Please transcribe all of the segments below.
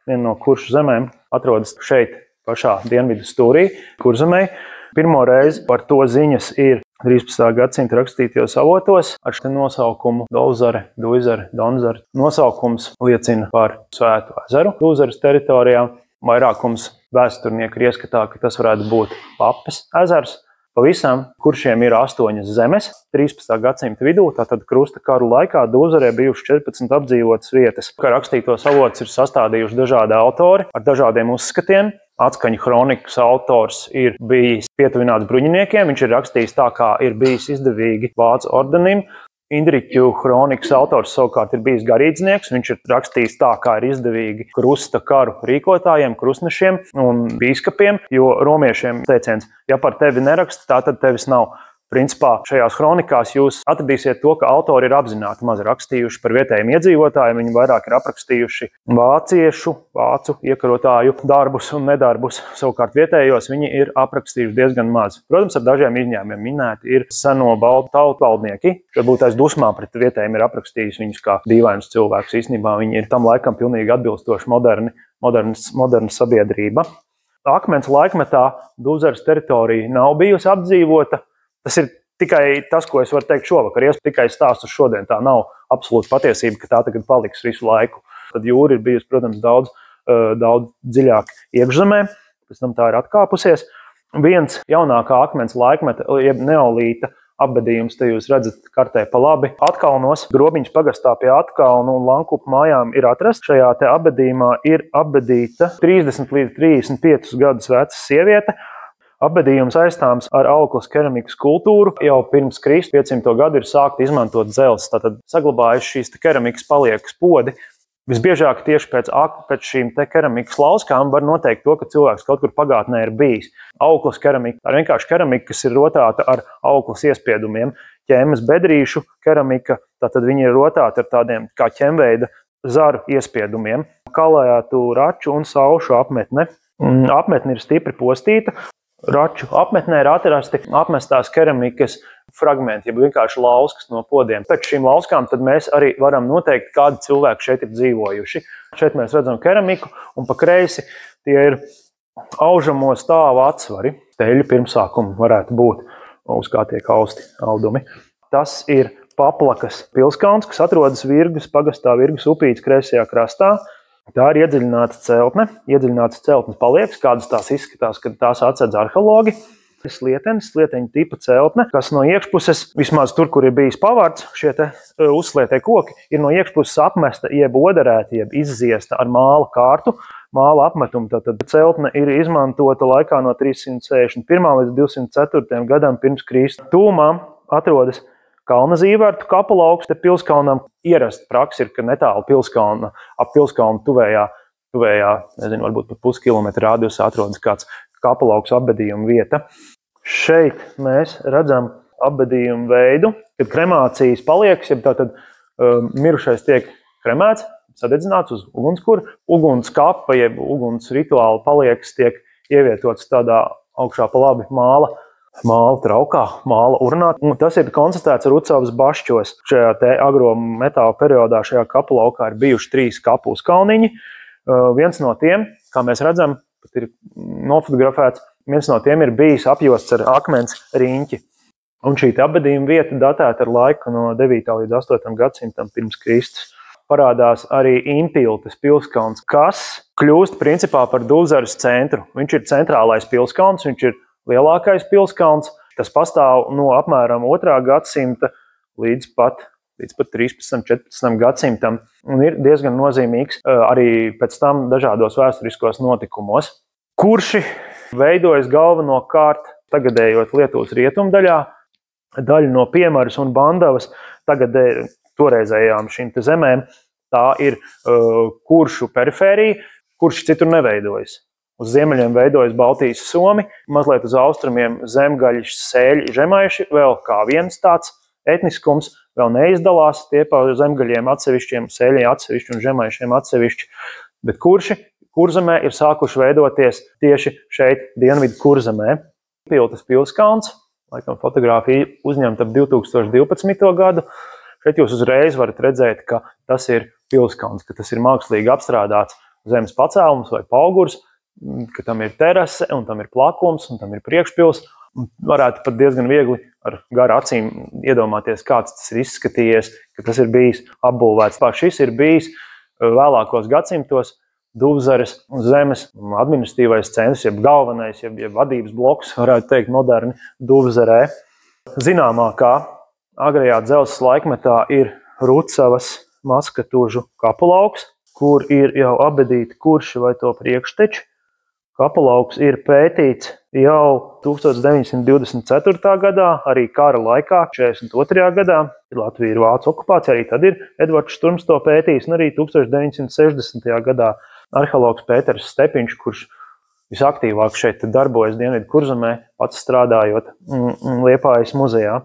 viena no Kuršu zemēm, atrodas šeit pašā dienvidu stūrī, Kurzemē. Pirmo reizi par to ziņas ir 13. gadsimta rakstītajos avotos ar šo nosaukumu Dolzare, Duizare, Donzare. Nosaukums liecina par Svētu ezeru Duizares teritorijā. Vairākums vēsturnieku ir ieskatā, ka tas varētu būt Papes ezers. Pavisam Kuršiem ir 8 zemes 13. gadsimta vidū, tātad krusta karu laikā Duizarē bijušas 14 apdzīvotas vietas. Kā rakstītos avotus ir sastādījuši dažādi autori ar dažādiem uzskatiem. Atskaņu kronikas autors ir bijis pietuvināts bruņiniekiem, viņš ir rakstījis tā, kā ir bijis izdevīgi Vācu ordenim. Indriķu kronikas autors savukārt ir bijis garīdznieks, viņš ir rakstījis tā, kā ir izdevīgi krusta karu rīkotājiem, krustnešiem un bīskapiem, jo romiešiem teiciens, ja par tevi neraksta, tā tad tevis nav. Principā šajās kronikās jūs atradīsiet to, ka autori ir apzināti maz rakstījuši par vietējiem iedzīvotājiem, viņi vairāk ir aprakstījuši vācu iekarotāju darbus un nedarbus, savukārt vietējos viņi ir aprakstījuši diezgan maz. Protams, ar dažiem izņēmumiem minēti ir seno baltu tautu valdnieki, varbūt aiz dusmām pret vietējiem ir aprakstījis viņus kā dīvainus cilvēkus. Īstenībā viņi ir tam laikam pilnīgi atbilstoši moderna sabiedrība. Akmens laikmetā Duizares teritorija nav bijusi apdzīvota. Tas ir tikai tas, ko es varu teikt šovakar. Es tikai stāstu šodien. Tā nav absolūta patiesība, ka tā tagad paliks visu laiku. Tad jūra ir bijusi, protams, daudz dziļāk iekšzemē. Pēc tam tā ir atkāpusies. Viens jaunākā akmens laikmeta, jeb neolīta apbedījums, te jūs redzat kartē pa labi. Atkalnos, Grobiņas pagastā pie Atkalnu un Lankupu mājām ir atrasts. Šajā te apbedījumā ir apbedīta 30 līdz 35 gadus veca sieviete. Apbedījums saistāms ar Auklas keramikas kultūru. Jau pirms Kristus 500. gadu ir sākt izmantot dzelzs. Tātad saglabājuši šīs keramikas paliekas podi. Visbiežāk tieši pēc šīm keramikas lauskām var noteikt to, ka cilvēks kaut kur pagātnē ir bijis. Auklas keramika, tā ir vienkārši keramika, kas ir rotāta ar auklas iespiedumiem. Ķēmes bedrīšu keramika, tātad viņi ir rotāti ar tādiem kā ķemveida zaru iespiedumiem. Kalētu raču un saušu apmetne. Apmetne ir stipri postīta. Raču apmetnē ir atrasti apmestās keramikas fragmenti, jeb vienkārši lauskas no podiem. Pēc šīm lauskām tad mēs arī varam noteikt, kādi cilvēki šeit ir dzīvojuši. Šeit mēs redzam keramiku, un pa kreisi tie ir aužamo stāvu atsvari. Teļu pirmsākumi varētu būt, uz kā tiek austi audumi. Tas ir Paplakas pilskalns, kas atrodas Virgas pagastā, Virgas upītes kreisajā krastā. Tā ir iedziļināta celtne. Iedziļinātas celtnes paliekas, kādas tās izskatās, kad tās atsedz arheologi. Slieteņa tipa celtne, kas no iekšpuses, vismaz tur, kur ir bijis pavards, šie te uzslietie koki, ir no iekšpuses apmesta, jeb oderēta, jeb izziesta ar māla kārtu. Māla apmetumu, tātad celtne ir izmantota laikā no 361. līdz 204. gadam pirms Kristus. Tūmā atrodas Kalna zīvērtu kapulauks. Te pilskalnam ierasta praksa ir, ka netālu pilskalna, ap pilskalnu tuvējā, nezinu, varbūt pat puskilometra radiusā atrodas kāds kapulauks apbedījuma vieta. Šeit mēs redzam apbedījumu veidu, kad kremācijas paliekas, jeb tātad mirušais tiek kremēts, sadedzināts uz ugunskura. Uguns kapa, jeb uguns rituāla paliekas tiek ievietots tādā augšā pa labi māla traukā, māla urnā. Tas ir konstatēts Rucavas bašķos. Šajā te agro metāla periodā šajā kapulaukā ir bijuši 3 kapu uzkalniņi. Viens no tiem, kā mēs redzam, pat ir nofotografēts, viens no tiem ir bijis apjosts ar akmens riņķi. Un šī apbedījuma vieta datēta ar laiku no 9. līdz 8. gadsimtam pirms Kristus. Parādās arī Impiltes pilskalns, kas kļūst principā par Duizares centru. Viņš ir centrālais pilskalns, viņš ir lielākais pilskalns, tas pastāv no apmēram 2. gadsimta līdz pat 13. 14. gadsimtam un ir diezgan nozīmīgs arī pēc tam dažādos vēsturiskos notikumos. Kurši veidojas galvenokārt tagadējot Lietuvas rietumdaļā, daļa no Piemaras un Bandavas toreizējām šīm te zemēm, tā ir Kuršu perifērija, kurš citur neveidojas. Uz ziemeļiem veidojas Baltijas somi, mazliet uz austrumiem zemgaļi, sēļi, žemaiši, vēl kā viens tāds etniskums, vēl neizdalās, tie pa zemgaļiem atsevišķiem, sēļiem atsevišķi un žemaišiem atsevišķi, bet kurši Kurzemē ir sākuši veidoties tieši šeit, dienvidu Kurzemē. Piltes pilskalns, laikam fotogrāfija uzņemta ap 2012. gadu. Šeit jūs uzreiz varat redzēt, ka tas ir pilskalns, ka tas ir mākslīgi apstrādāts zemes pacēlums vai paugurs, ka tam ir terase un tam ir plakums un tam ir priekšpils. Varētu pat diezgan viegli ar garu acīm iedomāties, kāds tas ir izskatījies, ka tas ir bijis apbūvēts. Šis ir bijis vēlākos gadsimtos Duvzares zemes administratīvais centrs, jeb galvenais, jeb vadības bloks, varētu teikt, moderni Duvzarē. Zināmākā agrajā dzelzs laikmetā ir Rucavas Maskatužu kapulauks, kur ir jau abedīti kurši vai to priekšteči. Kapulauks ir pētīts jau 1924. gadā, arī kara laikā, 42. gadā. Latvija ir Vācu okupācija, arī tad ir Edvards Šturms to pētījis, un arī 1960. gadā arheologs Pēters Stepiņš, kurš visaktīvāk šeit darbojas Dienvidu Kurzemē, pats strādājot Liepājas muzejā.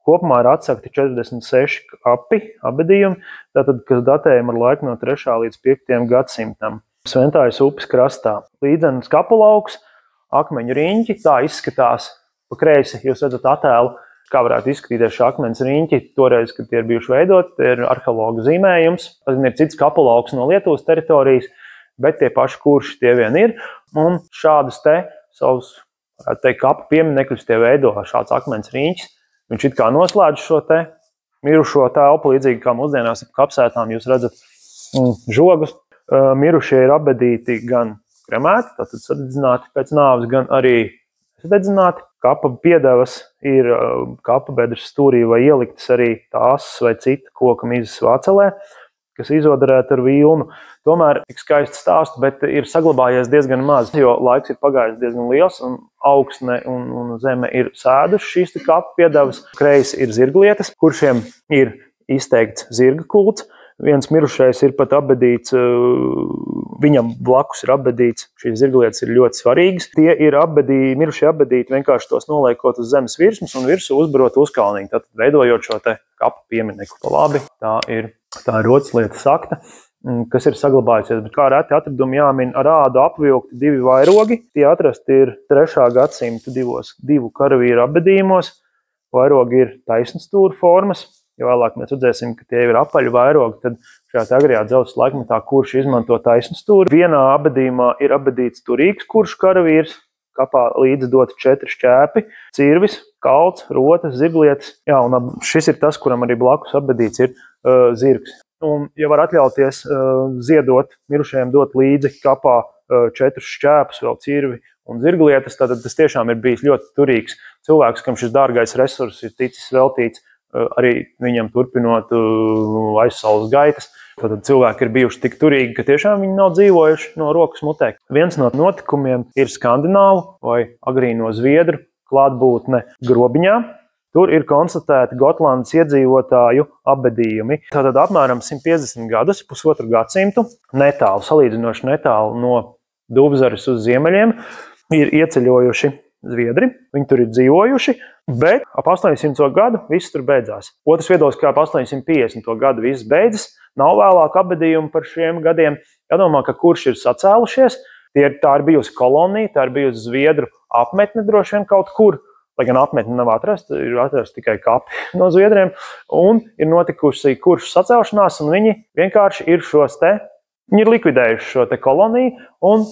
Kopumā ir atsakti 46 kapi, abedījumi, tātad, kas datējumi ar laiku no 3. līdz 5. gadsimtam. Sventājas upes krastā. Līdzenas kapulauks, akmeņu riņķi, tā izskatās pa kreisi. Jūs redzat attēlu, kā varētu izskatīties šī akmens riņķi. Toreiz, kad tie ir bijuši veidoti, tie ir arheologu zīmējums. Tad ir cits kapulauks no Lietuvas teritorijas, bet tie paši kurši tie vien ir. Un šādus te savus, varētu teikt, kapu pieminekļus tie veido šāds akmens riņķis. Viņš it kā noslēdz šo te mirušo telpu, līdzīgi kā mūsdienās ap kapsētām jūs redzat žogus. Mirušie ir abedīti gan kremēti, tātad sadedzināti pēc nāves, gan arī sadedzināti. Kapa piedevas ir kapa bedres stūrī vai ieliktas arī tās vai cita koka mizas vācelē, kas izodarēta ar vilnu. Tomēr tik skaisti stāstu, bet ir saglabājies diezgan maz, jo laiks ir pagājis diezgan liels un augsne un zeme ir sēduši šīs kapa piedevas. Kreisi ir zirglietas, kuršiem ir izteikts zirga kults. Viens mirušais ir pat abedīts, viņam blakus ir abedīts, šīs zirglietas ir ļoti svarīgas. Tie ir mirušie abedīti vienkārši tos noliekot uz zemes virsmas un virsū uzbarot uzkalniņu, tātad veidojot šo te kapu pieminekli. Labi, tā ir Rocaslietas akta, kas ir saglabājusies, bet kā reti atradumi jāmin ar ādu apvilkti 2 vairogi. Tie atrasti ir 3. gadsimta divu karavīru abedījumos. Vairogi ir taisnstūra formas. Ja vēlāk mēs redzēsim, ka tie ir apaļu vairogi, tad šajā agrajā dzelzs laikmetā kurš izmanto taisnstūri. Vienā abedījumā ir abedīts turīgs kurš karavīrs, kapā līdzi doti 4 šķēpi, cirvis, kalts, rotas, zirglietas. Jā, un šis ir tas, kuram arī blakus abedīts ir zirgs. Un, ja var atļauties ziedot, mirušajiem dot līdzi kapā 4 šķēpus, vēl cirvi un zirglietas, tad tas tiešām ir bijis ļoti turīgs cilvēks, kam šis dārgais resurs ir ticis veltīts arī viņam turpinot aizsaules gaitas. Tad cilvēki ir bijuši tik turīgi, ka tiešām viņi nav dzīvojuši no rokas mutē. Viens no notikumiem ir skandināvu vai agrīno zviedru klātbūtne Grobiņā. Tur ir konstatēti Gotlandes iedzīvotāju abedījumi. Tātad apmēram 150 gadus, pusotru gadsimtu, netālu, salīdzinoši netālu no Duvzares uz ziemeļiem, ir ieceļojuši zviedri. Viņi tur ir dzīvojuši, bet ap 800. gadu viss tur beidzās. Otrs viedoklis, kā ap 850. gadu viss beidzas, nav vēlāk abedījumi par šiem gadiem. Jādomā, ka kurš ir sacēlušies, tā ir bijusi kolonija, tā ir bijusi zviedru apmetne droši vien kaut kur, lai gan apmetne nav atrasta, ir atrasta tikai kapi no zviedriem, un ir notikusi kuršu sacelšanās, un viņi vienkārši ir viņi ir likvidējuši šo te koloniju, un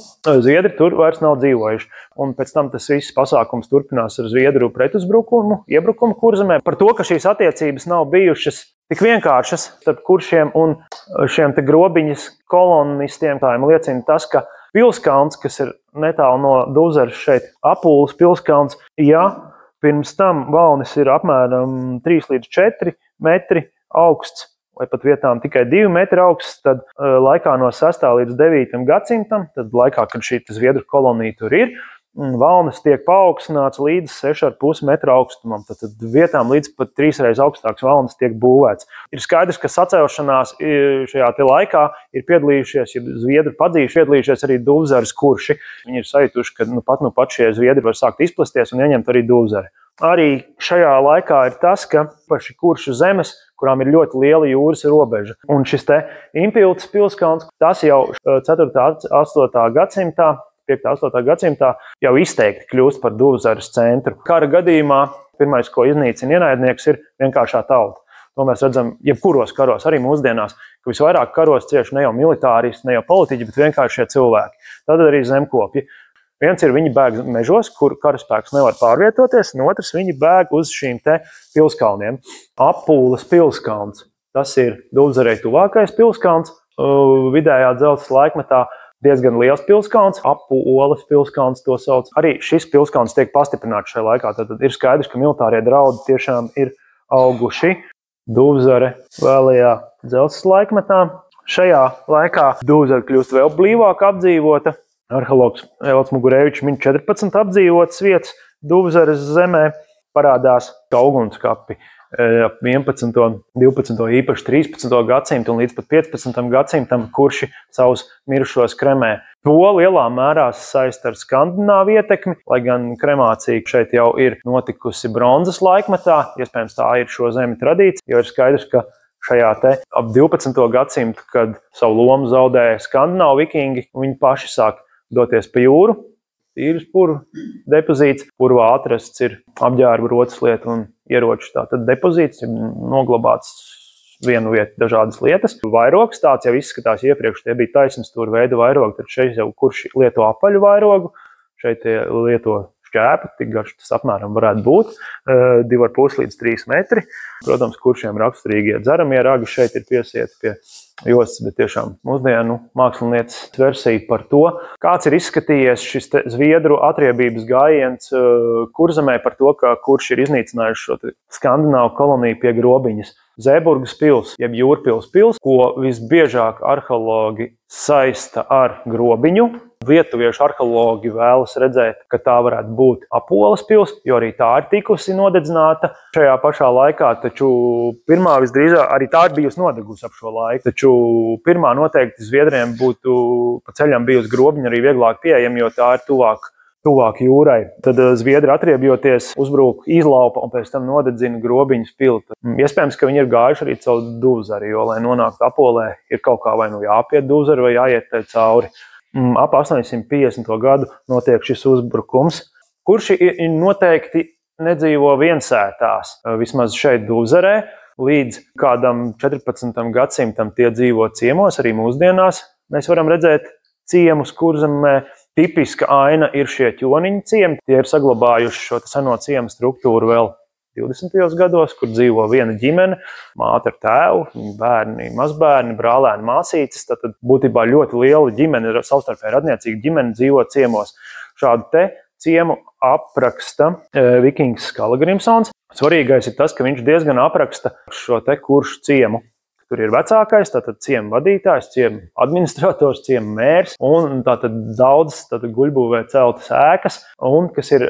zviedri tur vairs nav dzīvojuši. Un pēc tam tas viss pasākums turpinās ar zviedru pretuzbrukumu, iebrukumu Kurzemē. Par to, ka šīs attiecības nav bijušas tik vienkāršas starp kuršiem un šiem te Grobiņas kolonistiem, tā liecina tas, ka pilskalns, kas ir netālu no Duvzares šeit, Apūles pilskalns, ja pirms tam valnis ir apmēram 3 līdz 4 metri augsts, vai pat vietām tikai 2 metri augsts, tad laikā no 6. līdz 9. gadsimtam, tad laikā, kad šī zviedru kolonija tur ir, valnis tiek paaugstināts līdz 6,5 metru augstumam. Tad vietām līdz pat 3 reizes augstāks valnis tiek būvēts. Ir skaidrs, ka sacelšanās šajā te laikā ir piedalījušies, ja zviedru padzījuši, piedalījušies arī Duvzares kurši. Viņi ir sajutuši, ka nu pat šie zviedri var sākt izplasties un ieņemt arī Duvzari. Arī šajā laikā ir tas, ka paši kuršu zemes, kurām ir ļoti liela jūras robeža. Un šis te Impiltas pilskalns, tas jau 4. 8. gadsimtā, 5. 8. gadsimtā jau izteikti kļūst par Duvzares centru. Kara gadījumā pirmais, ko iznīcina ienaidnieks, ir vienkāršā tauta. To mēs redzam jebkuros karos, arī mūsdienās, ka visvairāk karos cieši ne jau militāristi, ne jau politiķi, bet vienkārši šie cilvēki. Tad arī zemkopji. Viens ir viņi bēg mežos, kur karaspēks nevar pārvietoties, un otrs viņi bēg uz šīm te pilskalniem. Apūles pilskalns. Tas ir Dūzarei tuvākais pilskalns, vidējā dzelzs laikmetā diezgan liels pilskalns, Apūles pilskalns to sauc. Arī šis pilskalns tiek pastiprināts šajā laikā, tad ir skaidrs, ka militārie draudi tiešām ir auguši. Dūzare vēlajā dzelzs laikmetā. Šajā laikā Dūzare kļūst vēl blīvāk apdzīvota. Arheologs Evalds Mugurevičs min 14 apdzīvotas vietas Dūzares zemē, parādās ugunskapi ap 11., 12., īpaši 13. gadsimtu un līdz pat 15. gadsimtam, kurši savus mirušos kremē. To lielā mērā saista ar skandināvu ietekmi, lai gan kremācija šeit jau ir notikusi bronzas laikmetā, iespējams tā ir šo zemi tradīcija, jo ir skaidrs, ka šajā te ap 12. gadsimtu, kad savu lomu zaudēja skandināvu vikingi, viņi paši sāk doties pa jūru, tīras puru depozīts. Purvā atrasts ir apģērba rotaslietu un ieroču tātad depozīts, ir noglabāts vienu vietu dažādas lietas. Vairogs tāds jau izskatās iepriekš, tie bija taisnstūra veida vairogi, tad šeit jau kurš lieto apaļu vairogu, šeit lieto šķēpu, tik garš tas apmēram varētu būt, 2,5 līdz 3 metri. Protams, kuršiem raksturīgie dzeramie ragi šeit ir piesieti pie jostas, bet tiešām mūsdienu mākslinieces versija par to, kāds ir izskatījies šis zviedru atriebības gājiens Kurzemē par to, ka kurš ir iznīcinājuši šo skandināvu koloniju pie Grobiņas. Zēburgas pils, jeb Jūrpils pils, ko visbiežāk arheologi saista ar Grobiņu. Lietuviešu arheologi vēlas redzēt, ka tā varētu būt Apūles pils, jo arī tā ir tikusi nodedzināta šajā pašā laikā, taču pirmā visdrīzāk arī tā ir bijusi nodegusi ap šo laiku, taču pirmā noteikti zviedriem būtu pa ceļam bijusi Grobiņa arī vieglāk pieejama, jo tā ir tuvāk jūrai. Tad zviedri atriebjoties uzbruk izlaupa un pēc tam nodedzina Grobiņas piltu. Iespējams, ka viņi ir gājuši arī caur Dūzari, jo, lai nonāktu Apolē, ir kaut kā vai nu jāpiet Dūzari vai jāiet tai cauri. Ap 850. gadu notiek šis uzbrukums, kurš noteikti nedzīvo viensētās, vismaz šeit Dūzarē. Līdz kādam 14. gadsimtam tie dzīvo ciemos, arī mūsdienās. Mēs varam redzēt ciemus Kurzemē. Tipiska aina ir šie ķoniņu ciemi. Tie ir saglabājuši šo seno ciemu struktūru vēl 20. gados, kur dzīvo viena ģimene, māte ar tēvu, bērni, mazbērni, brālēni, māsītes. Tad būtībā ļoti liela ģimene, savstarpēji radniecīga ģimene dzīvo ciemos. Šādu te ciemu apraksta vikings Skala Grimsons. Svarīgais ir tas, ka viņš diezgan apraksta šo te kuršu ciemu. Tur ir vecākais, tātad ciemu vadītājs, ciemu administrators, ciemu mērs un tātad daudzas guļbūvē celtas ēkas. Un, kas ir,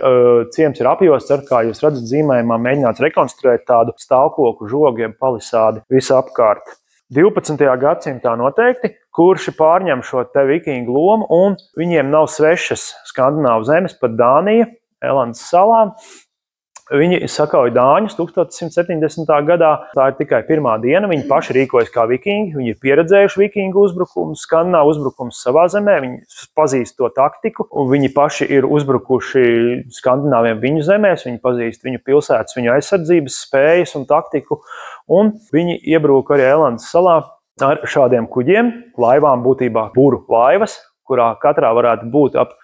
ciems ir apjosts, ar kā jūs redzat zīmējumā, mēģināts rekonstruēt tādu stāvkoku žogu, jeb palisādi visapkārt. 12. gadsimtā noteikti kurši pārņem šo te vikingu lomu un viņiem nav svešas skandināvu zemes, pat Dānija, Elandas salām. Viņi sakauja dāņus 1170. gadā. Tā ir tikai pirmā diena. Viņi paši rīkojas kā vikingi. Viņi ir pieredzējuši vikingu uzbrukumus, skandināvu uzbrukumus savā zemē. Viņi pazīst to taktiku. Un viņi paši ir uzbrukuši skandināviem viņu zemēs. Viņi pazīst viņu pilsētas, viņu aizsardzības spējas un taktiku. Un viņi iebruka arī Elandas salā ar šādiem kuģiem. Laivām būtībā puru laivas, kurā katrā varētu būt ap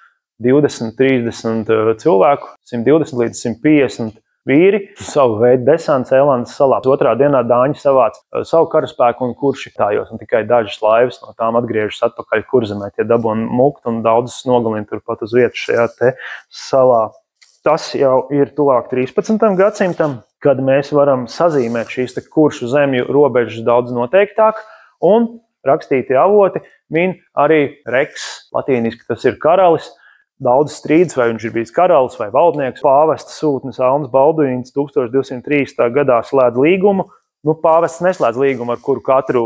20, 30 cilvēku, 120 līdz 150 vīri, savu veidu desants Elandas salā. Otrā dienā dāņi savāc savu karaspēku un kurši tājos, un tikai dažas laivas no tām atgriežas atpakaļ Kurzemē. Tie dabūna mukt un daudzas nogalina turpat uz vietas šajā te salā. Tas jau ir tuvāk 13. gadsimtam, kad mēs varam sazīmēt šīs te kuršu zemju robežas daudz noteiktāk, un rakstītie avoti min arī Reks, latīniski tas ir karalis. Daudz strīdus, vai viņš ir bijis karalis vai valdnieks. Pāvesta sūtnis Alns Balduīns 1203. gadā slēdz līgumu. Pāvests neslēdz līgumu ar kuru katru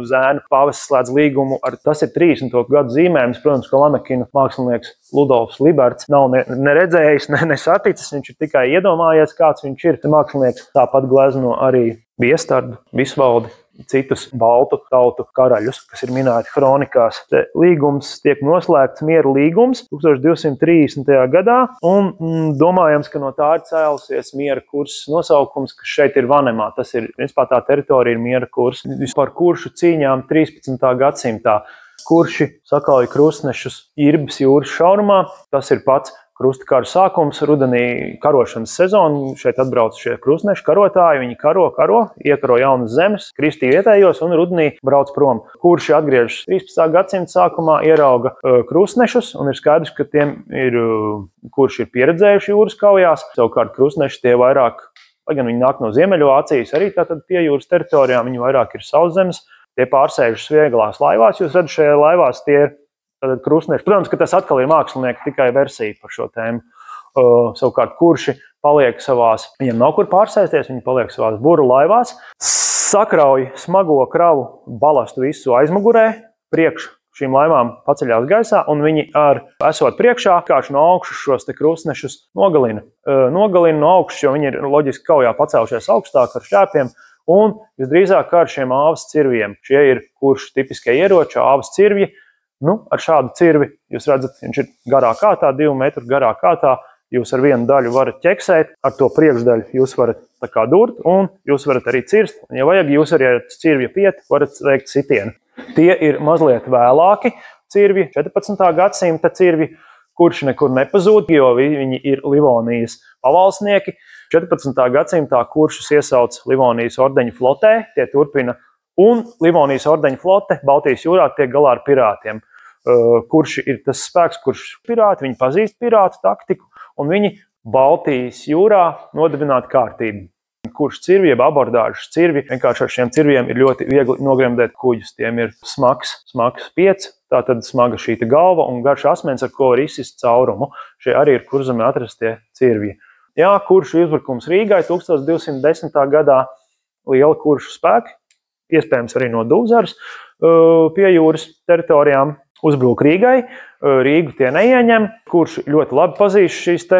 zēnu. Pāvests slēdz līgumu ar, tas ir 30. gadu zīmējums. Protams, ka Lamekina mākslinieks Ludolfs Liberts nav ne redzējis, ne saticis. Viņš ir tikai iedomājies, kāds viņš ir. Mākslinieks tāpat glezno arī Viestardu, Visvaldi, citus baltu tautu karaļus, kas ir minēti kronikās. Te līgums tiek noslēgts, miera līgums 1230. gadā, un domājams, ka no tā ir cēlusies miera kursa nosaukums, kas šeit ir Vanemā. Tas ir, principā tā teritorija ir miera kurs. Par kuršu cīņām 13. gadsimtā. Kurši sakauja krustnešus Irbes jūras šaurumā, tas ir pats krustakara sākums, rudenī karošanas sezona. Šeit atbrauc šie krustneši karotāji, viņi karo, iekaro jaunas zemes, kristīja vietējos un rudenī brauc prom. Kurši atgriežas 13. gadsimta sākumā, ierauga krustnešus, un ir skaidrs, ka tiem ir, kurši ir pieredzējuši jūras kaujās. Savukārt krustneši tie vairāk, lai gan viņi nāk no Ziemeļvācijas, arī tātad pie jūras teritorijām, viņi vairāk ir sauszemes, tie pārsēžas vieglās laivās. Jūs redzat, šajā laivās tie ir krustneši. Protams, ka tas atkal ir mākslinieka tikai versija par šo tēmu. Savukārt, kurši paliek savās, viņiem nav kur pārsēsties, viņi paliek savās buru laivās, sakrauj smago kravu balastu visu aizmugurē, priekš šīm laivām paceļās gaisā, un viņi esot priekšā, kāši no augšas šos te krustnešus nogalina. Nogalina no augšas, jo viņi ir loģiski kaujā pacēlušies augstāk ar šķēpiem, un visdrīzāk ar šiem āvas cirviem. Šie ir kurši tipiskie ieroči, āvas cirvji. Ar šādu cirvi jūs redzat, viņš ir garā kārtā, 2 metru garā kārtā. Jūs ar vienu daļu varat ķeksēt, ar to priekšdaļu jūs varat tā kā durt, un jūs varat arī cirst. Ja vajag, jūs arī ar cirvja pieti varat veikt sitienu. Tie ir mazliet vēlāki cirvji, 14. gadsimta cirvji, kurši nekur nepazūd, jo viņi ir Livonijas pavalsnieki. 14. gadsimtā kuršus iesauc Livonijas ordeņu flotē, tie turpina. Un Livonijas ordeņa flote Baltijas jūrā tiek galā ar pirātiem. Kurši ir tas spēks, kurš pirāti, viņi pazīst pirātu taktiku, un viņi Baltijas jūrā nodibinātu kārtību. Kurš cirvi, jeb abordāžas cirvi, vienkārši ar šiem cirviem ir ļoti viegli nogremdēt kuģus. Tiem ir smags piets, tātad smaga šīta galva un garš asmens, ar ko var izsist caurumu. Šie arī ir kurzemē atrastie cirvji. Jā, kuršu uzbrukums Rīgai 1210. gadā, liela kuršu spēki, iespējams arī no Dūzaras pie jūras teritorijām, uzbruk Rīgai. Rīgu tie neieņem, kurš ļoti labi pazīst šīs te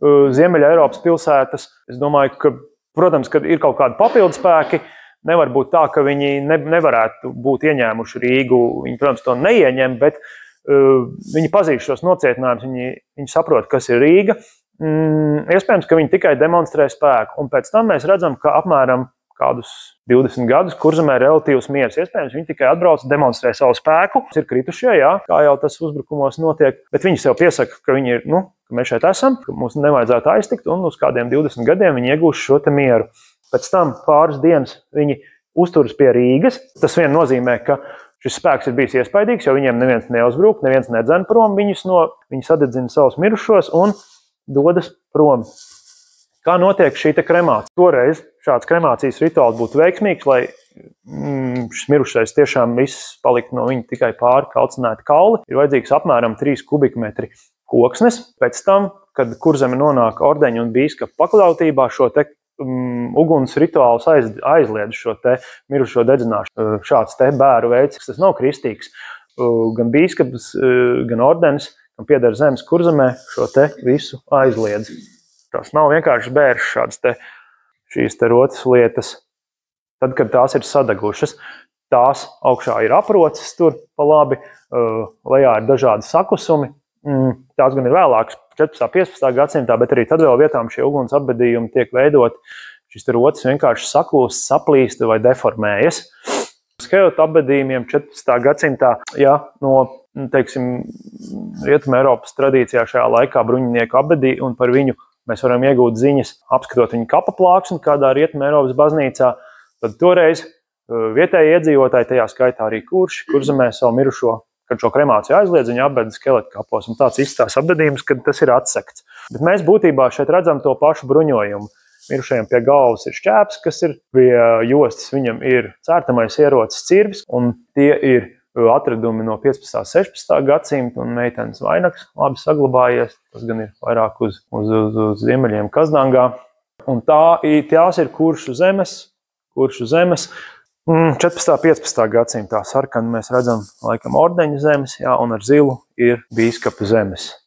Ziemeļa Eiropas pilsētas. Es domāju, ka, protams, kad ir kaut kādi papildu spēki, nevar būt tā, ka viņi nevarētu būt ieņēmuši Rīgu. Viņi, protams, to neieņem, bet viņi pazīst šos nocietinājumus, viņi saprot, kas ir Rīga. Iespējams, ka viņi tikai demonstrē spēku. Un pēc tam mēs redzam, ka apmēram kādus 20 gadus kurzemē relatīvs miers. Iespējams, viņi tikai atbrauc, demonstrē savu spēku. Ir kritušie, jā, kā jau tas uzbrukumos notiek, bet viņi sev piesaka, ka viņi ir, ka mēs šeit esam, ka mums nevajadzētu aiztikt, un uz kādiem 20 gadiem viņi iegūs šo te mieru. Pēc tam pāris dienas viņi uzturas pie Rīgas. Tas vien nozīmē, ka šis spēks ir bijis iespaidīgs, jo viņiem neviens neuzbruk, neviens nedzen prom viņus viņi sadedzina savus mirušos un dodas prom. Kā notiek šī kremācija? Toreiz šāds kremācijas rituāls būtu veiksmīgs, lai šis mirušais tiešām viss paliktu no viņa tikai pāri kalcinēti kauli. Ir vajadzīgs apmēram 3 kubikmetri koksnes. Pēc tam, kad kurzeme nonāk ordeņu un bīskapa pakļautībā, šo te uguns rituāls aizliedz šo te mirušo dedzināšanu. Šāds te bēru veids, tas nav kristīgs. Gan bīskaps, gan ordenis, kam pieder zemes kurzemē, šo te visu aizliedz. Tas nav vienkārši bērns šīs te rotas lietas. Tad, kad tās ir sadegušas, tās augšā ir aproces tur pa labi, lejā ir dažādi sakusumi. Tās gan ir vēlākas 14. 15. gadsimtā, bet arī tad vēl vietām šie uguns apbedījumi tiek veidot. Šis te rotas vienkārši saklūst, saplīst vai deformējas. Skeleta apbedījumiem 14. gadsimtā, ja no, teiksim, Rietumē Eiropas tradīcijā šajā laikā bruņinieku apbedīja, un par viņu mēs varam iegūt ziņas, apskatot viņu kapaplāksni kādā Rietumē Eiropas baznīcā, tad toreiz vietēji iedzīvotāji, tajā skaitā arī kurzemē savu mirušo, kad šo kremāciju aizliedz, viņi apbeda skeleta kapos, un tāds izstās apbedījums, kad tas ir atsekts. Bet mēs būtībā šeit redzam to pašu bruņojumu. Mirušajiem pie galvas ir šķēps, kas ir pie jostas, viņam ir cērtamais ierocis cirvis, un tie ir atradumi no 15. 16. gadsimta, un meitenes vainags labi saglabājies. Tas gan ir vairāk uz ziemeļiem Kazdangā. Un tās ir kuršu zemes. 14. 15. gadsimtā sarkani mēs redzam laikam ordeņa zemes, jā, un ar zilu ir bīskapa zemes.